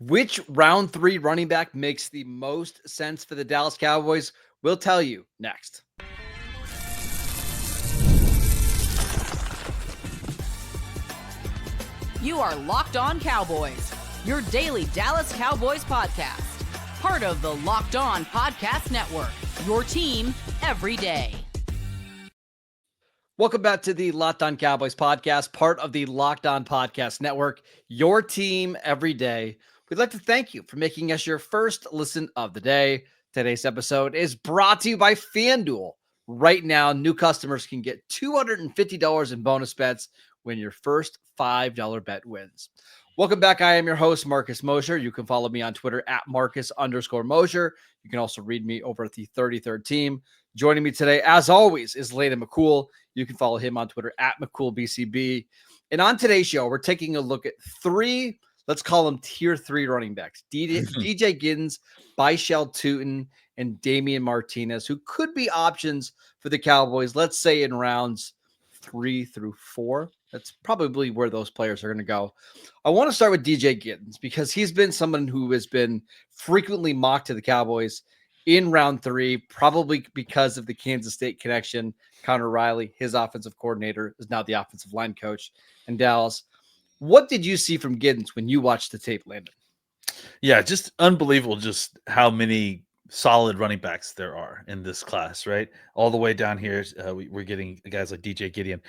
Which round 3 running back makes the most sense for the Dallas Cowboys? We'll tell you next. You are Locked On Cowboys, your daily Dallas Cowboys podcast. Part of the Locked On Podcast Network, your team every day. Welcome back to the Locked On Cowboys podcast, part of the Locked On Podcast Network, your team every day. We'd like to thank you for making us your first listen of the day. Today's episode is brought to you by FanDuel. Right now, new customers can get $250 in bonus bets when your first $5 bet wins. Welcome back. I am your host, Marcus Mosher. You can follow me on Twitter at Marcus_Mosher. You can also read me over at the 33rd Team. Joining me today, as always, is Landon McCool. You can follow him on Twitter at McCoolBCB. And on today's show, we're taking a look at 3, let's call them tier 3 running backs. DJ Giddens, Bhayshul Tuten, and Damian Martinez, who could be options for the Cowboys, let's say in rounds 3 through 4. That's probably where those players are going to go. I want to start with DJ Giddens because he's been someone who has been frequently mocked to the Cowboys in round 3, probably because of the Kansas State connection. Connor Riley, his offensive coordinator, is now the offensive line coach in Dallas. What did you see from Giddens when you watched the tape, Landon? Yeah, just unbelievable just how many solid running backs there are in this class, right? All the way down here, we're getting guys like DJ Giddens.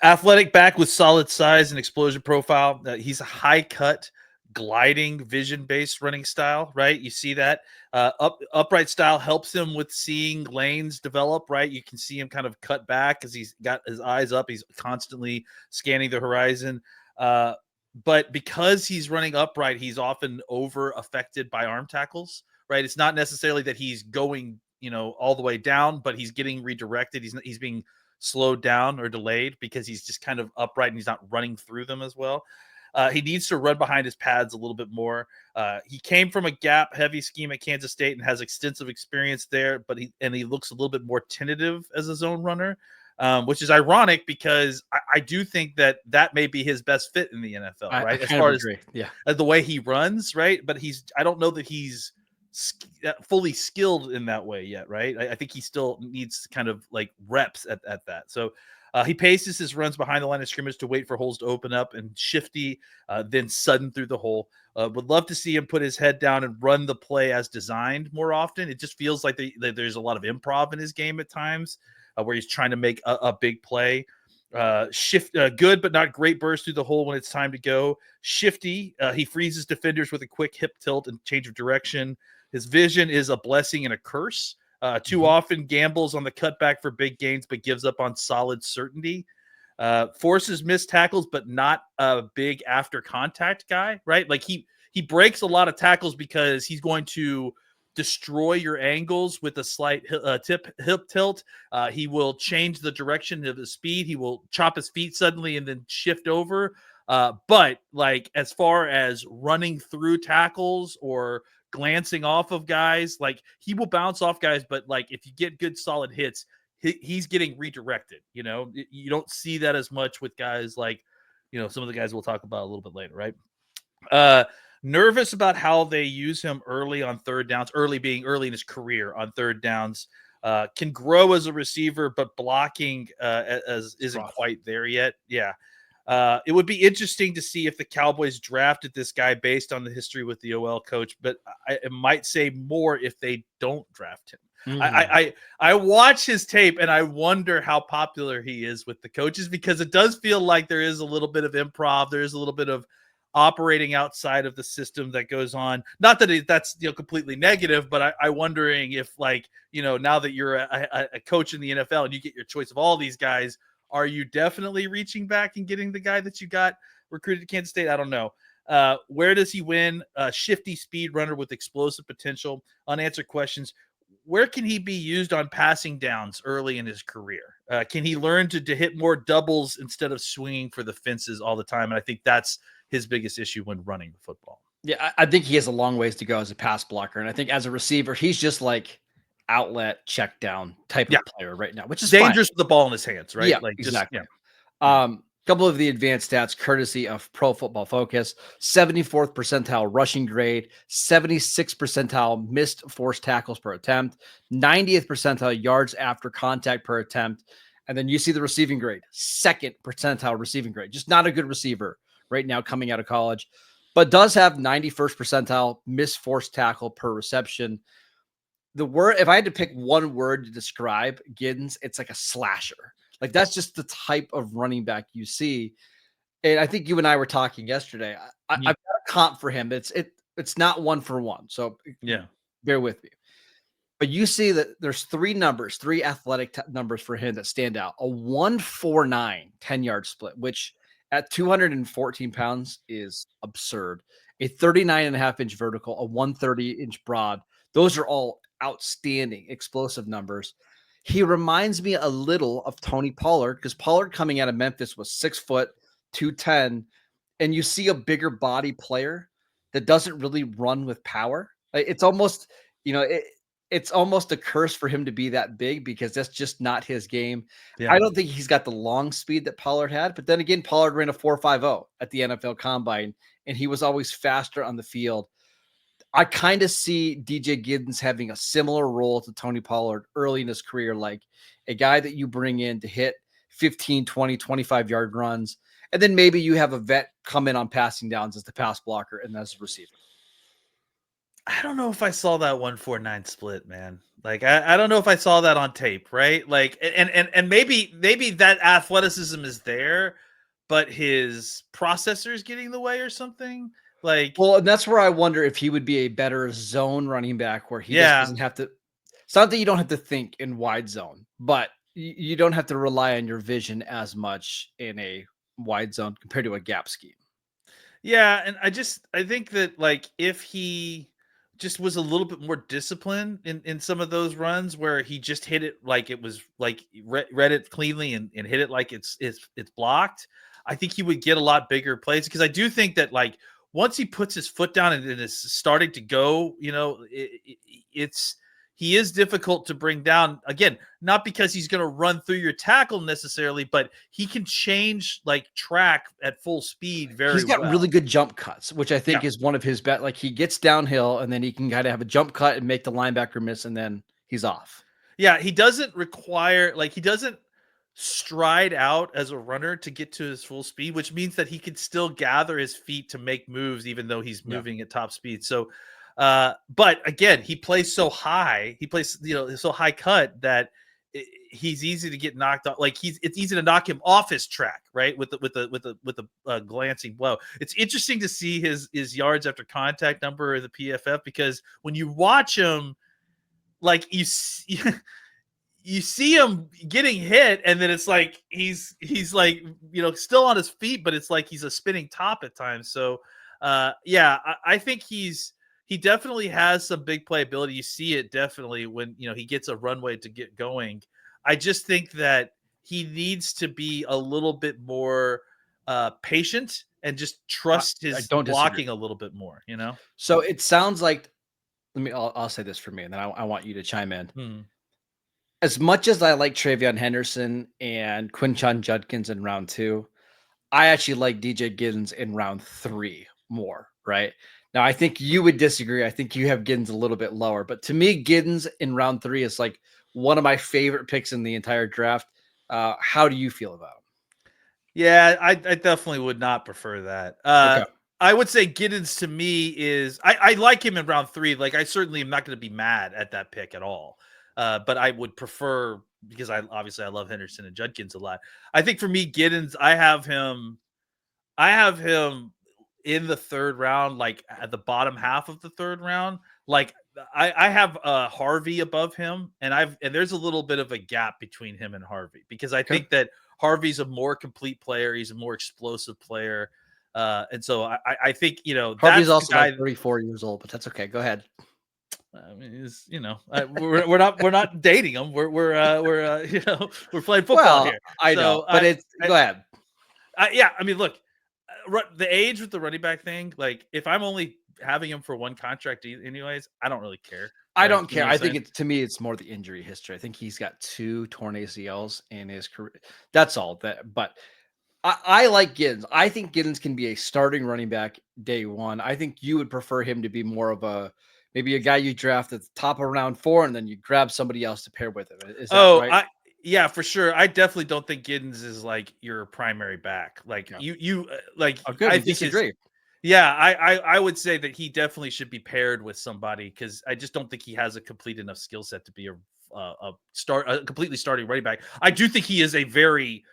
Athletic back with solid size and explosion profile. He's a high cut, gliding, vision-based running style, right? You see that. Upright style helps him with seeing lanes develop, right? You can see him kind of cut back as he's got his eyes up. He's constantly scanning the horizon. But because he's running upright, he's often over affected by arm tackles, right? It's not necessarily that he's going, all the way down, but he's getting redirected. He's being slowed down or delayed because he's just kind of upright and he's not running through them as well. He needs to run behind his pads a little bit more. He came from a gap heavy scheme at Kansas State and has extensive experience there, but he looks a little bit more tentative as a zone runner. Which is ironic because I do think that may be his best fit in the NFL, right? As far as the way he runs, right? But I don't know that he's fully skilled in that way yet, right? I think he still needs kind of like reps at that. So he paces his runs behind the line of scrimmage to wait for holes to open up and shifty, then sudden through the hole. Would love to see him put his head down and run the play as designed more often. It just feels like there's a lot of improv in his game at times. Where he's trying to make a big play. Good but not great burst through the hole when it's time to go. Shifty, he freezes defenders with a quick hip tilt and change of direction. His vision is a blessing and a curse. Too often gambles on the cutback for big gains, but gives up on solid certainty. Forces missed tackles, but not a big after contact guy, right? Like he breaks a lot of tackles because he's going to destroy your angles with a slight hip tilt. He will change the direction of his speed. He will chop his feet suddenly and then shift over. But like as far as running through tackles or glancing off of guys, like he will bounce off guys. But like if you get good solid hits, he's getting redirected. You don't see that as much with guys like some of the guys we'll talk about a little bit later, right? Nervous about how they use him early on third downs, early in his career on third downs. Can grow as a receiver, but blocking isn't quite there yet. Yeah. It would be interesting to see if the Cowboys drafted this guy based on the history with the OL coach, but it might say more if they don't draft him. I watch his tape and I wonder how popular he is with the coaches because it does feel like there is a little bit of improv. There is a little bit of operating outside of the system that goes on. Not that that's completely negative, but I'm wondering if now that you're a coach in the NFL and you get your choice of all these guys, are you definitely reaching back and getting the guy that you got recruited to Kansas State? I don't know. Where does he win? Shifty speed runner with explosive potential. Unanswered questions. Where can he be used on passing downs early in his career? Can he learn to hit more doubles instead of swinging for the fences all the time? And I think that's his biggest issue when running the football. Yeah, I think he has a long ways to go as a pass blocker. And I think as a receiver, he's just like outlet check down type of player right now, which is dangerous with the ball in his hands, right? Yeah, exactly. Couple of the advanced stats, courtesy of Pro Football Focus: 74th percentile rushing grade, 76th percentile missed forced tackles per attempt, 90th percentile yards after contact per attempt. And then you see the receiving grade, 2nd percentile receiving grade. Just not a good receiver right now coming out of college, but does have 91st percentile missed forced tackle per reception. The word, if I had to pick one word to describe Giddens, it's like a slasher. Like that's just the type of running back you see. And I think you and I were talking yesterday. I've got a comp for him. It's not one for one. So Yeah. bear with me. But you see that there's three athletic numbers for him that stand out. A 149 10-yard split, which at 214 pounds is absurd. A 39.5-inch vertical, a 130-inch broad. Those are all outstanding explosive numbers. He reminds me a little of Tony Pollard, because Pollard coming out of Memphis was 6 foot, 210, and you see a bigger body player that doesn't really run with power. It's almost, it's almost a curse for him to be that big, because that's just not his game. Yeah. I don't think he's got the long speed that Pollard had, but then again, Pollard ran a 4.50 at the NFL Combine, and he was always faster on the field. I kind of see DJ Giddens having a similar role to Tony Pollard early in his career, like a guy that you bring in to hit 15, 20, 25-yard runs. And then maybe you have a vet come in on passing downs as the pass blocker and as a receiver. I don't know if I saw that 149 split, man. Like, I don't know if I saw that on tape, right? Like, and maybe that athleticism is there, but his processor is getting in the way or something. Like, well, and that's where I wonder if he would be a better zone running back, where he just doesn't have to. It's not that you don't have to think in wide zone, but you don't have to rely on your vision as much in a wide zone compared to a gap scheme. Yeah, and I think that, like, if he just was a little bit more disciplined in some of those runs where he just hit it like it was, like, read it cleanly and hit it like it's blocked, I think he would get a lot bigger plays, because I do think that, like, once he puts his foot down and is starting to go, he is difficult to bring down. Again, not because he's going to run through your tackle necessarily, but he can change, like, track at full speed very well. He's got really good jump cuts, which I think is one of his best. Like, he gets downhill and then he can kind of have a jump cut and make the linebacker miss, and then he's off. Yeah, he doesn't require, like, he doesn't stride out as a runner to get to his full speed, which means that he can still gather his feet to make moves even though he's moving at top speed. So but again, he plays so high, so high cut that he's easy to get knocked off. Like, it's easy to knock him off his track, right? With the glancing blow. It's interesting to see his yards after contact number in the PFF, because when you watch him, like, you see him getting hit, and then it's like he's like, still on his feet, but it's like he's a spinning top at times. So I think he definitely has some big playability. You see it definitely when he gets a runway to get going. I just think that he needs to be a little bit more patient and just trust his blocking a little bit more. So it sounds like, I'll say this for me, and then I want you to chime in. As much as I like Travion Henderson and Quinshon Judkins in round 2, I actually like DJ Giddens in round 3 more, right? Now, I think you would disagree. I think you have Giddens a little bit lower, but to me, Giddens in round 3 is like one of my favorite picks in the entire draft. How do you feel about him? Yeah, I definitely would not prefer that. Okay. I would say Giddens to me is, I like him in round 3. Like, I certainly am not going to be mad at that pick at all. But I would prefer, because I love Henderson and Judkins a lot. I think for me, Giddens, I have him in the 3rd round, like at the bottom half of the 3rd round. Like, I have Harvey above him, and there's a little bit of a gap between him and Harvey, because I think that Harvey's a more complete player. He's a more explosive player. And so I think, Harvey's also like 34 years old, but that's okay. Go ahead. I mean, we're not dating him. We're playing football here. I know, but go ahead. I mean, look, the age with the running back thing. Like, if I'm only having him for one contract, anyways, I don't really care. I don't care. I think to me, it's more the injury history. I think he's got 2 torn ACLs in his career. That's all. But I like Giddens. I think Giddens can be a starting running back day one. I think you would prefer him to be more of maybe a guy you draft at the top of round 4, and then you grab somebody else to pair with him. Is that Oh, right? yeah, for sure. I definitely don't think Giddens is like your primary back. Like Yeah. like Oh, good. I We think his disagree. yeah, I would say that he definitely should be paired with somebody because I just don't think he has a complete enough skill set to be a completely starting running back. I do think he is a very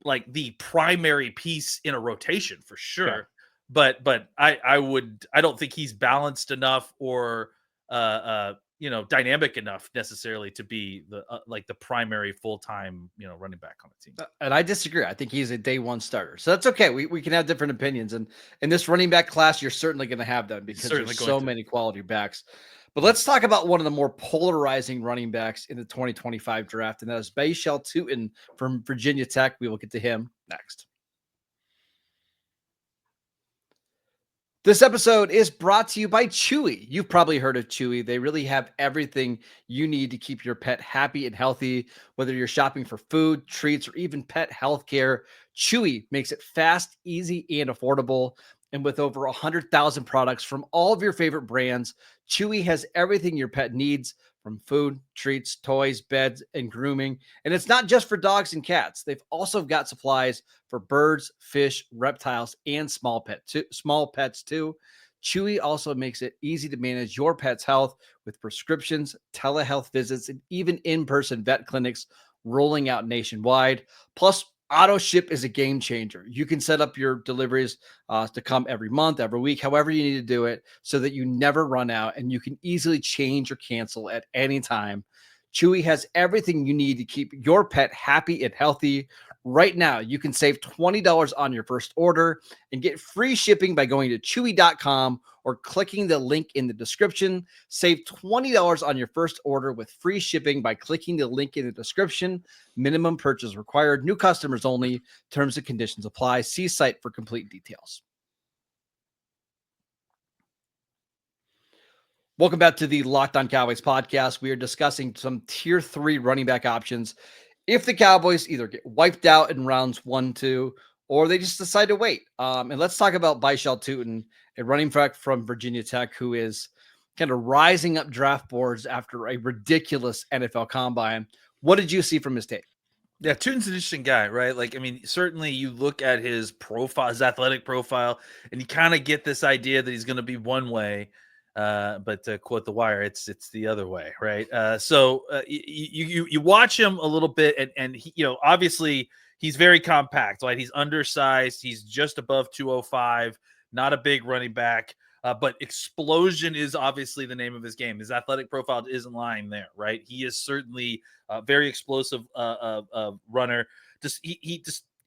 like the primary piece in a rotation for Yeah. sure. But I don't think he's balanced enough or dynamic enough necessarily to be the like the primary full-time running back on the team. And I disagree. I think he's a day one starter. So that's okay. We can have different opinions. And in this running back class, you're certainly going to have them He's because certainly there's going so to. many quality backs. But let's talk about one of the more polarizing running backs in the 2025 draft, and that is Bhayshul Tuten from Virginia Tech. We will get to him next. This episode is brought to you by Chewy. You've probably heard of Chewy. They really have everything you need to keep your pet happy and healthy, whether you're shopping for food, treats, or even pet healthcare. Chewy makes it fast, easy, and affordable. And with over 100,000 products from all of your favorite brands, Chewy has everything your pet needs from food, treats, toys, beds, and grooming. And it's not just for dogs and cats. They've also got supplies for birds, fish, reptiles, and small pets too. Chewy also makes it easy to manage your pet's health with prescriptions, telehealth visits, and even in-person vet clinics rolling out nationwide. Plus, auto ship is a game changer. You can set up your deliveries to come every month, every week, however you need to do it, so that you never run out and you can easily change or cancel at any time. Chewy has everything you need to keep your pet happy and healthy. Right now, you can save $20 on your first order and get free shipping by going to chewy.com or clicking the link in the description. Save $20 on your first order with free shipping by clicking the link in the description. Minimum purchase required. New customers only. Terms and conditions apply. See site for complete details. Welcome back to the Locked On Cowboys podcast. We are discussing some tier 3 running back options if the Cowboys either get wiped out in rounds 1, 2, or they just decide to wait. And let's talk about Bhayshul Tuten, a running back from Virginia Tech who is kind of rising up draft boards after a ridiculous NFL combine. What did you see from his tape? Yeah, Tutin's an interesting guy, right? Like, I mean, certainly you look at his profile, his athletic profile, and you kind of get this idea that he's going to be one way. But to quote The Wire, it's the other way, right? You watch him a little bit, and he, obviously he's very compact, right? He's undersized, he's just above 205, not a big running back. But explosion is obviously the name of his game. His athletic profile isn't lying there, right? He is certainly a very explosive runner.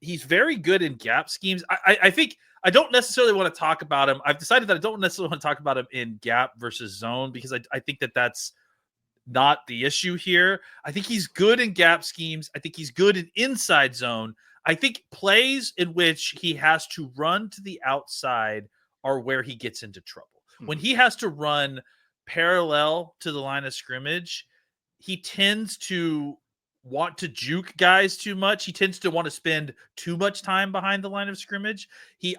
He's very good in gap schemes. I think I don't necessarily want to talk about him. I've decided that I don't necessarily want to talk about him in gap versus zone because I think that that's not the issue here. I think he's good in gap schemes. I think he's good in inside zone. I think plays in which he has to run to the outside are where he gets into trouble. When he has to run parallel to the line of scrimmage, he tends to want to juke guys too much. He tends to want to spend too much time behind the line of scrimmage.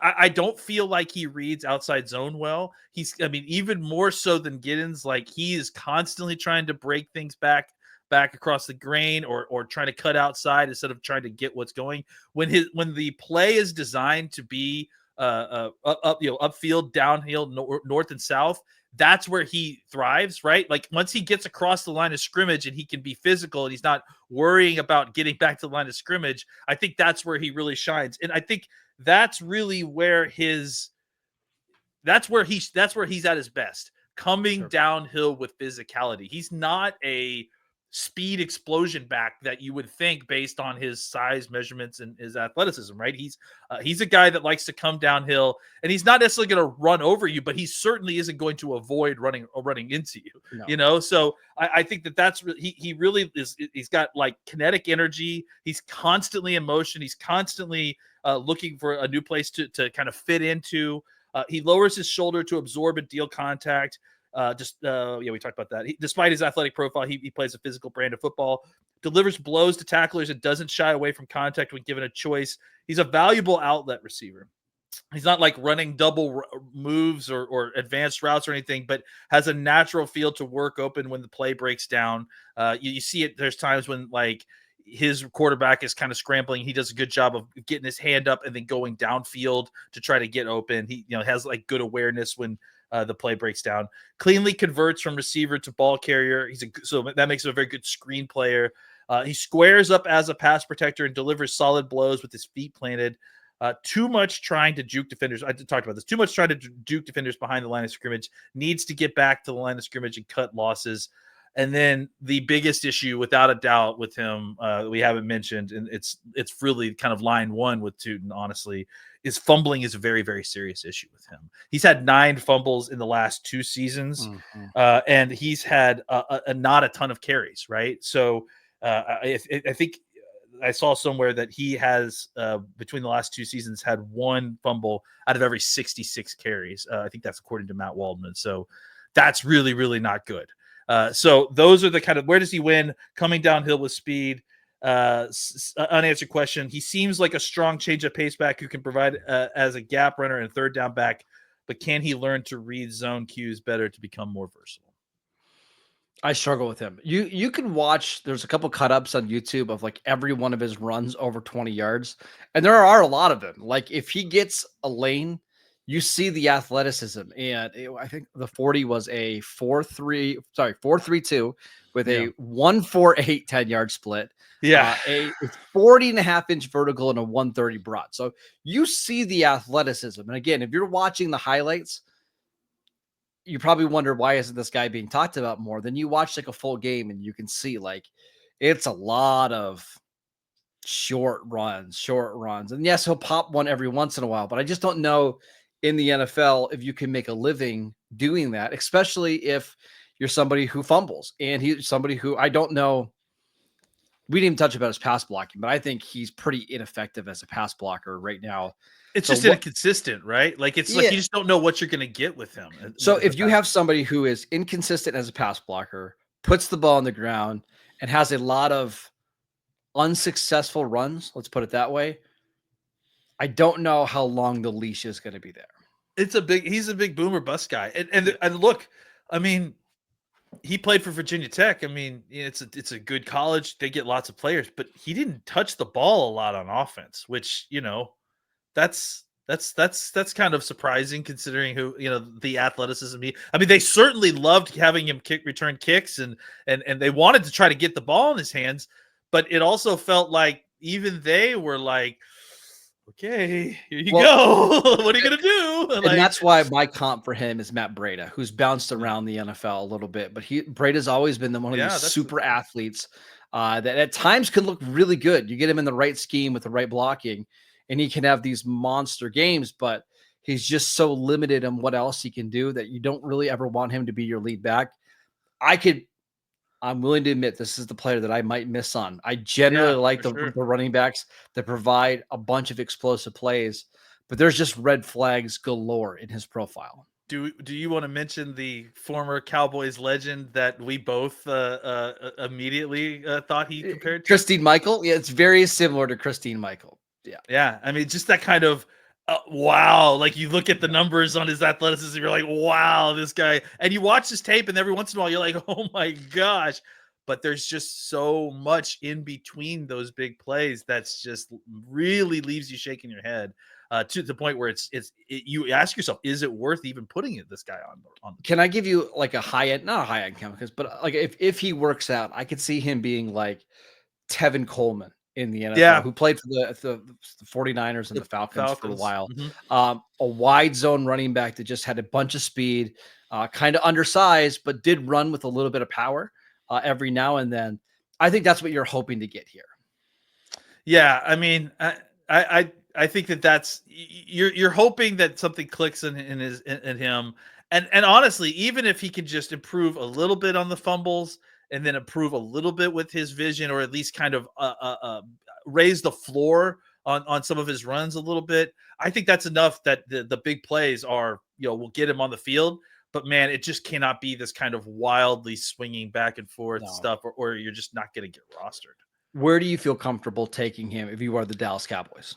I don't feel like he reads outside zone well. Even more so than Giddens, like he is constantly trying to break things back across the grain or trying to cut outside instead of trying to get what's going. When the play is designed to be upfield, downhill, north and south, that's where he thrives, right? Like once he gets across the line of scrimmage and he can be physical and he's not worrying about getting back to the line of scrimmage, I think that's where he really shines. And I think that's really where he's at his best, coming downhill with physicality. He's not a speed explosion back that you would think based on his size, measurements, and his athleticism, right? He's a guy that likes to come downhill, and he's not necessarily going to run over you, but he certainly isn't going to avoid running into you. No. So I think that's he really is. He's got like kinetic energy. He's constantly in motion. He's constantly looking for a new place to kind of fit into. He lowers his shoulder to absorb and deal contact. We talked about that. Despite his athletic profile, he plays a physical brand of football, delivers blows to tacklers, and doesn't shy away from contact when given a choice. He's a valuable outlet receiver. He's not like running double moves or advanced routes or anything, but has a natural feel to work open when the play breaks down. You see it. There's times when like his quarterback is kind of scrambling. He does a good job of getting his hand up and then going downfield to try to get open. He has like good awareness when the play breaks down. Cleanly converts from receiver to ball carrier. So that makes him a very good screen player. He squares up as a pass protector and delivers solid blows with his feet planted. Too much trying to juke defenders. I talked about this. Too much trying to juke defenders behind the line of scrimmage. Needs to get back to the line of scrimmage and cut losses. And then the biggest issue, without a doubt, with him, we haven't mentioned, and it's really kind of line one with Tutin, honestly, is fumbling is a very, very serious issue with him. He's had 9 fumbles in the last 2 seasons, and he's had not a ton of carries, right? So I think I saw somewhere that he has between the last 2 seasons had 1 fumble out of every 66 carries. I think that's according to Matt Waldman. So that's really, really not good. So those are the kind of, where does he win? Coming downhill with speed. Unanswered question. He seems like a strong change of pace back who can provide as a gap runner and third down back, but can he learn to read zone cues better to become more versatile? I struggle with him. You can watch, there's a couple cut ups on YouTube of like every one of his runs over 20 yards. And there are a lot of them. Like if he gets a lane, you see the athleticism. And I think the 40 was a 4.32 with a 1.48 10-yard split. Yeah. A 40.5-inch vertical and a 130 broad. So you see the athleticism. And again, if you're watching the highlights, you probably wonder, why isn't this guy being talked about more? Then you watch like a full game and you can see like it's a lot of short runs. And yes, he'll pop one every once in a while, but I just don't know in the NFL if you can make a living doing that, especially if you're somebody who fumbles. And he's somebody who, I don't know, we didn't even touch about his pass blocking, but I think he's pretty ineffective as a pass blocker right now. It's just inconsistent, right? Like like you just don't know what you're going to get with him. So if you have somebody who is inconsistent as a pass blocker, puts the ball on the ground, and has a lot of unsuccessful runs, let's put it that way, I don't know how long the leash is going to be there. He's a big boomer bust guy. And look, I mean, he played for Virginia Tech. I mean, it's a good college. They get lots of players, but he didn't touch the ball a lot on offense, which, that's kind of surprising considering who, the athleticism. I mean, they certainly loved having him return kicks and they wanted to try to get the ball in his hands, but it also felt like even they were like, okay, here you go. What are you going to do? And that's why my comp for him is Matt Breida, who's bounced around the NFL a little bit, but Breida's always been one of these super athletes that at times can look really good. You get him in the right scheme with the right blocking, and he can have these monster games, but he's just so limited in what else he can do that you don't really ever want him to be your lead back. I'm willing to admit this is the player that I might miss on. I generally like the running backs that provide a bunch of explosive plays, but there's just red flags galore in his profile. Do you want to mention the former Cowboys legend that we both immediately thought he compared to? Christine Michael? Yeah, it's very similar to Christine Michael. Yeah. Yeah. I mean, just that kind of, wow. Like you look at the numbers on his athleticism, you're like, wow, this guy. And you watch his tape and every once in a while you're like, oh my gosh. But there's just so much in between those big plays that's just really leaves you shaking your head to the point where you ask yourself, is it worth even putting this guy on? Can I give you like not a high end chemicals, but like if he works out, I could see him being like Tevin Coleman in the NFL, who played for the 49ers and the Falcons for a while. A wide zone running back that just had a bunch of speed, kind of undersized, but did run with a little bit of power every now and then. I think that's what you're hoping to get here. Yeah. I mean, I think that's you're hoping that something clicks in him. And honestly, even if he can just improve a little bit on the fumbles and then improve a little bit with his vision, or at least kind of raise the floor on some of his runs a little bit, I think that's enough that the big plays will get him on the field. But man, it just cannot be this kind of wildly swinging back and forth No. stuff, or you're just not going to get rostered. Where do you feel comfortable taking him if you are the Dallas Cowboys?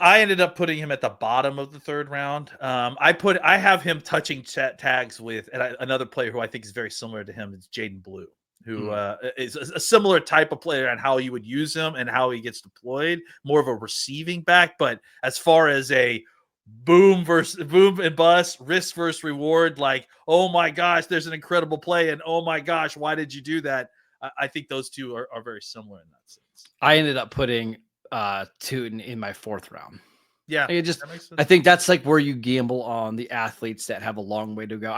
I ended up putting him at the bottom of the 3rd round. I have him touching tags with another player who I think is very similar to him. It's Jaden Blue, who is a similar type of player on how you would use him and how he gets deployed, more of a receiving back. But as far as a boom and bust, risk versus reward, like, oh my gosh, there's an incredible play, and oh my gosh, why did you do that? I think those two are very similar in that sense. I ended up putting Tutin in my 4th round. Yeah, I think that's like where you gamble on the athletes that have a long way to go.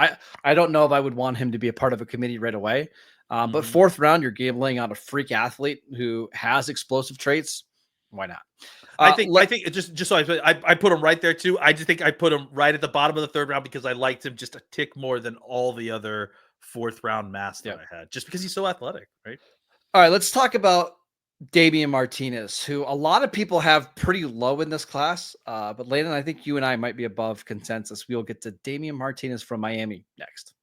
I don't know if I would want him to be a part of a committee right away. But 4th round, you're gambling on a freak athlete who has explosive traits. Why not? I think it just so I put him right there too. I just think I put him right at the bottom of the 3rd round because I liked him just a tick more than all the other 4th round mass that I had, just because he's so athletic, right? All right, let's talk about Damian Martinez, who a lot of people have pretty low in this class. But Landon, I think you and I might be above consensus. We'll get to Damian Martinez from Miami next.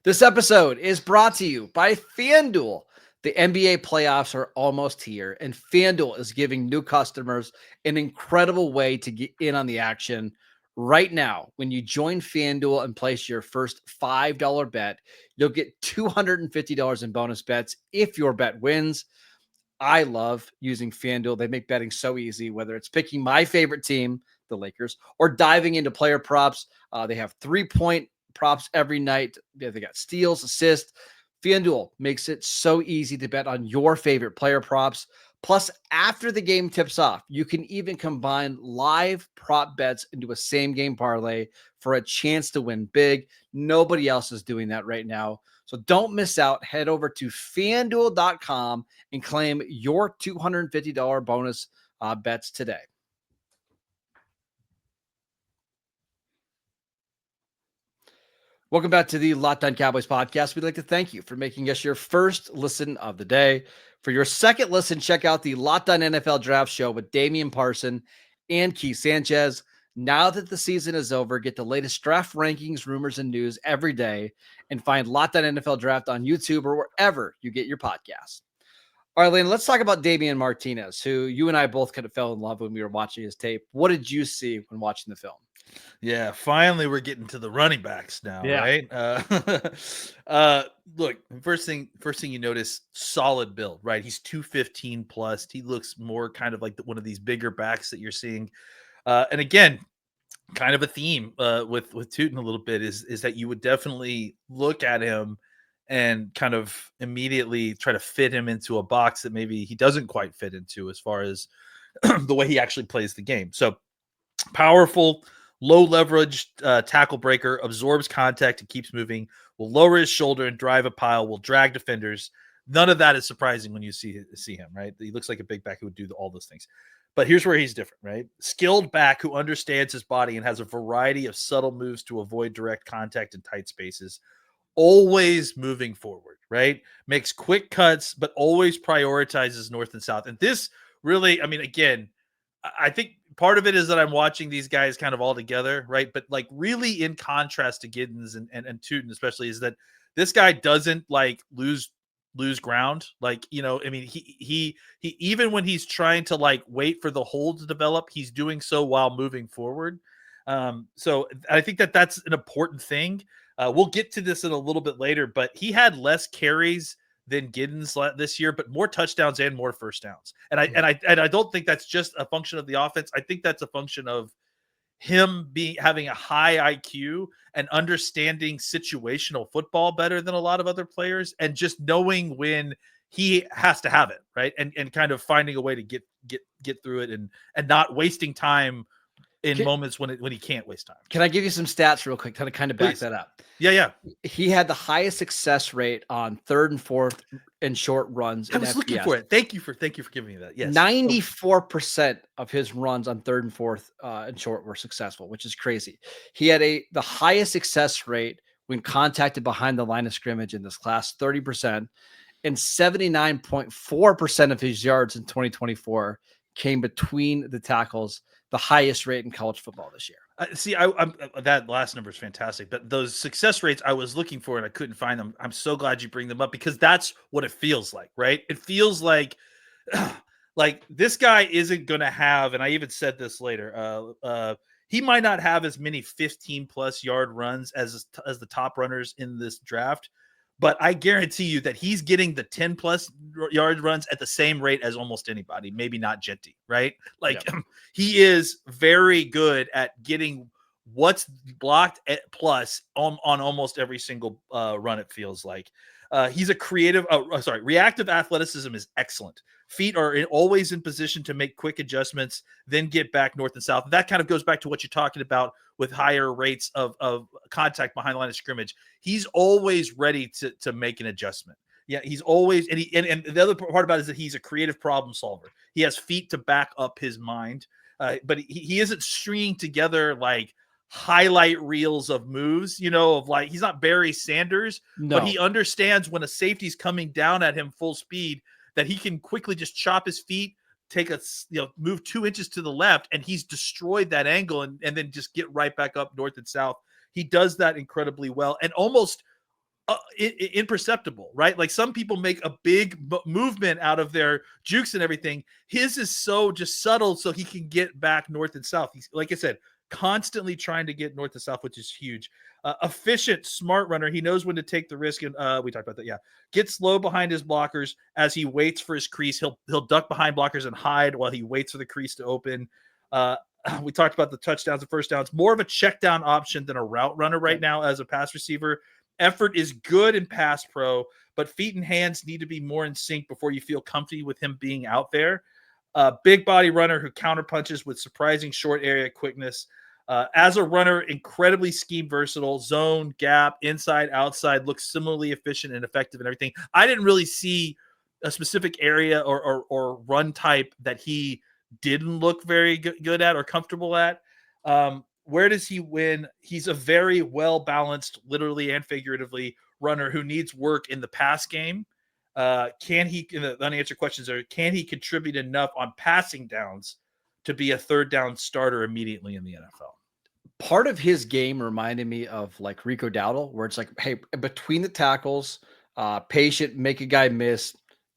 This episode is brought to you by FanDuel. The NBA playoffs are almost here, and FanDuel is giving new customers an incredible way to get in on the action. Right now, when you join FanDuel and place your first $5 bet, you'll get $250 in bonus bets if your bet wins. I love using FanDuel. They make betting so easy, whether it's picking my favorite team, the Lakers, or diving into player props. They have 3-point props every night. They got steals, assists. FanDuel makes it so easy to bet on your favorite player props. Plus, after the game tips off, you can even combine live prop bets into a same-game parlay for a chance to win big. Nobody else is doing that right now. So don't miss out. Head over to FanDuel.com and claim your $250 bonus bets today. Welcome back to the Locked On Cowboys podcast. We'd like to thank you for making us your first listen of the day. For your second listen, check out the Locked On NFL Draft Show with Damian Parson and Keith Sanchez. Now that the season is over, get the latest draft rankings, rumors, and news every day, and find Locked On NFL Draft on YouTube or wherever you get your podcasts. All right, Lane, let's talk about Damian Martinez, who you and I both kind of fell in love when we were watching his tape. What did you see when watching the film? Yeah, finally we're getting to the running backs now, right? Look, first thing you notice, solid build, right? He's 215 plus. He looks more kind of like one of these bigger backs that you're seeing. And again, kind of a theme with Tutin a little bit is that you would definitely look at him and kind of immediately try to fit him into a box that maybe he doesn't quite fit into as far as the way he actually plays the game. So powerful, low leverage tackle breaker, absorbs contact and keeps moving, will lower his shoulder and drive a pile, will drag defenders. None of that is surprising when you see him, right? He looks like a big back who would do all those things. But here's where he's different, right? Skilled back who understands his body and has a variety of subtle moves to avoid direct contact in tight spaces. Always moving forward, right? Makes quick cuts, but always prioritizes north and south. And this really, I mean, again, I think part of it is that I'm watching these guys kind of all together, right? But like really in contrast to Giddens and Tutin especially, is that this guy doesn't like lose ground. Like, you know, I mean, he even when he's trying to like wait for the hold to develop, he's doing so while moving forward. So I think that's an important thing. We'll get to this in a little bit later, but he had less carries than Giddens this year, but more touchdowns and more first downs. And I don't think that's just a function of the offense. I think that's a function of him having a high IQ and understanding situational football better than a lot of other players, and just knowing when he has to have it, right? And kind of finding a way to get through it and not wasting time in moments when he can't waste time. Can I give you some stats real quick to kind of back that up? Yeah. He had the highest success rate on 3rd and 4th and short runs. I was looking for it. Thank you for giving me that. Yes. 94% of his runs on 3rd and 4th and short were successful, which is crazy. He had the highest success rate when contacted behind the line of scrimmage in this class, 30%, and 79.4% of his yards in 2024 came between the tackles. the highest rate in college football this year. See, I'm that last number is fantastic, but those success rates I was looking for and I couldn't find them. I'm so glad you bring them up because that's what it feels like, right? It feels like this guy isn't going to have, and I even said this later, he might not have as many 15 plus yard runs as the top runners in this draft, but I guarantee you that he's getting the 10 plus yard runs at the same rate as almost anybody, maybe not Genty, right? Like he is very good at getting what's blocked at plus on almost every single run. It feels like he's a creative, reactive athleticism is excellent. Feet are always in position to make quick adjustments, then get back north and south. That kind of goes back to what you're talking about with higher rates of contact behind the line of scrimmage. He's always ready to make an adjustment. Yeah, he's always, and the other part about it is that he's a creative problem solver. He has feet to back up his mind, but he isn't stringing together like highlight reels of moves, of like, he's not Barry Sanders, but he understands when a safety's coming down at him full speed, that he can quickly just chop his feet, take move 2 inches to the left, and he's destroyed that angle and then just get right back up north and south. He does that incredibly well and almost imperceptible, right? Like some people make a big movement out of their jukes and everything. His is so just subtle so he can get back north and south. He's, like I said, constantly trying to get north to south, which is huge. Efficient, smart runner. He knows when to take the risk, and we talked about that. Yeah, gets low behind his blockers as he waits for his crease. He'll duck behind blockers and hide while he waits for the crease to open. We talked about the touchdowns and first downs. More of a check down option than a route runner right now as a pass receiver. Effort is good in pass pro, but feet and hands need to be more in sync before you feel comfy with him being out there. Big body runner who counterpunches with surprising short area quickness. As a runner, incredibly scheme versatile, zone, gap, inside, outside, looks similarly efficient and effective and everything. I didn't really see a specific area or run type that he didn't look very good at or comfortable at. Where does he win? He's a very well-balanced, literally and figuratively, runner who needs work in the pass game. Can he, the unanswered questions are, can he contribute enough on passing downs to be a third down starter immediately in the NFL? Part of his game reminded me of like Rico Dowdle, where it's like, hey, between the tackles, patient, make a guy miss,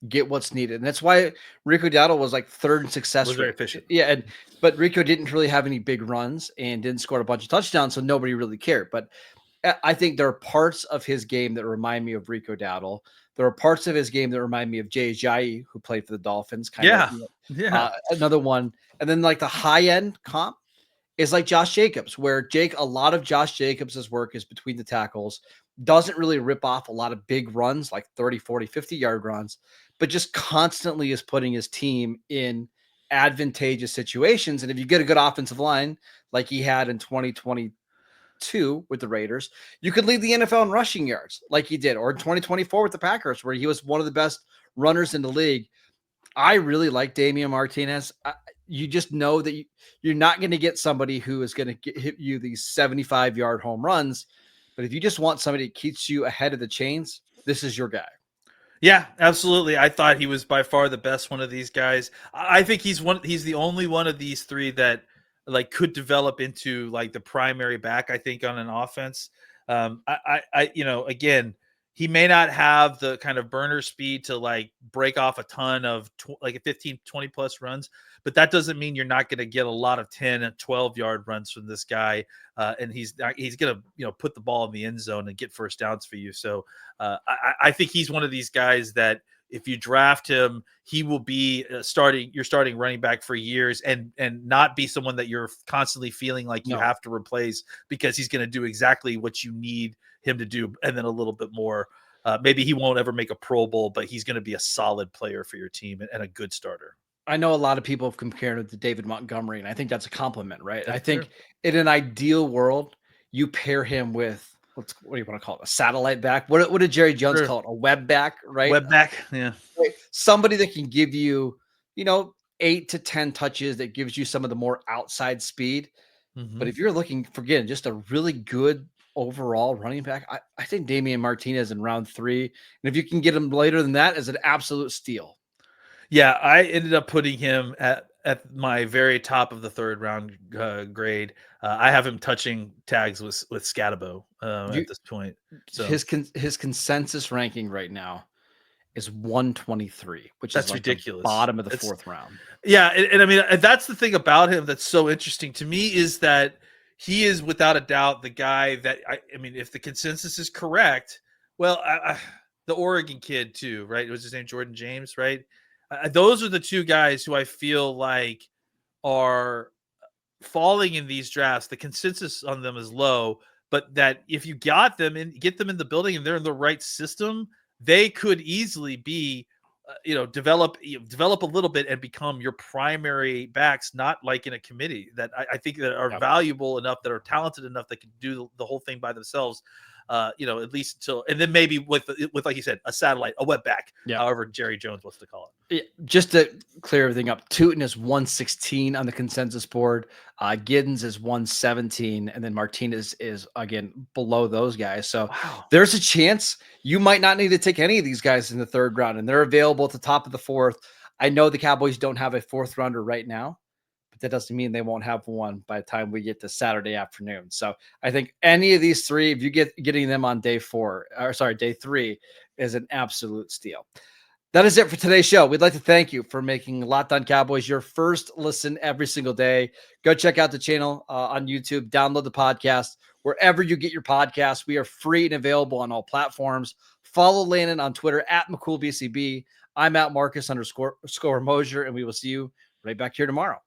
get what's needed. And that's why Rico Dowdle was like third in success rate. Very efficient. Yeah. But Rico didn't really have any big runs and didn't score a bunch of touchdowns, so nobody really cared. But I think there are parts of his game that remind me of Rico Dowdle. There are parts of his game that remind me of Jay Ajayi, who played for the Dolphins. Another one. And then like the high end comp is like Josh Jacobs, where a lot of Josh Jacobs' work is between the tackles, doesn't really rip off a lot of big runs, like 30, 40, 50-yard runs, but just constantly is putting his team in advantageous situations. And if you get a good offensive line, like he had in 2022 with the Raiders, you could lead the NFL in rushing yards like he did, or in 2024 with the Packers, where he was one of the best runners in the league. I really like Damian Martinez. You just know that you're not going to get somebody who is going to hit you these 75-yard home runs. But if you just want somebody that keeps you ahead of the chains, this is your guy. Yeah, absolutely. I thought he was by far the best one of these guys. I think he's the only one of these three that like could develop into like the primary back, I think, on an offense. Again, he may not have the kind of burner speed to like break off a ton of like 15, 20 plus runs, but that doesn't mean you're not going to get a lot of 10 and 12-yard runs from this guy. And he's going to, put the ball in the end zone and get first downs for you. So I think he's one of these guys that if you draft him, he will be your starting running back for years and not be someone that you're constantly feeling like you have to replace, because he's going to do exactly what you need him to do, and then a little bit more. Maybe he won't ever make a Pro Bowl, but he's going to be a solid player for your team and a good starter. I know a lot of people have compared it to David Montgomery, and I think that's a compliment, right? That's I think in an ideal world, you pair him with what do you want to call it? A satellite back? What did Jerry Jones call it? A web back, right? Web back, yeah. Somebody that can give you, 8 to 10 touches, that gives you some of the more outside speed. Mm-hmm. But if you're looking for, again, just a really good overall running back, I think Damian Martinez in round 3. And if you can get him later than that, is an absolute steal. Yeah, I ended up putting him at at my very top of the third round grade. I have him touching tags with Scatabo at this point. So his consensus ranking right now is 123, which that's is like ridiculous. the bottom of the fourth round. Yeah, and I mean that's the thing about him that's so interesting to me is that he is without a doubt the guy that I mean, if the consensus is correct, well, the Oregon kid too, right? Was his name Jordan James, right? Those are the two guys who I feel like are falling in these drafts. The consensus on them is low, but that if you got them and get them in the building and they're in the right system, they could easily be develop a little bit and become your primary backs, not like in a committee that I think that are valuable enough, that are talented enough, that can do the whole thing by themselves. At least until, and then maybe with like you said, a satellite, a web back, however Jerry Jones wants to call it. Yeah, just to clear everything up, Tutin is 116 on the consensus board. Giddens is 117, and then Martinez is again below those guys. So there's a chance you might not need to take any of these guys in the third round, and they're available at the top of the fourth. I know the Cowboys don't have a fourth rounder right now, but that doesn't mean they won't have one by the time we get to Saturday afternoon. So I think any of these three, if you getting them on day 3, is an absolute steal. That is it for today's show. We'd like to thank you for making Locked On Cowboys your first listen every single day. Go check out the channel on YouTube, download the podcast wherever you get your podcasts. We are free and available on all platforms. Follow Landon on Twitter at McCoolBCB. I'm at Marcus _Mosher, and we will see you right back here tomorrow.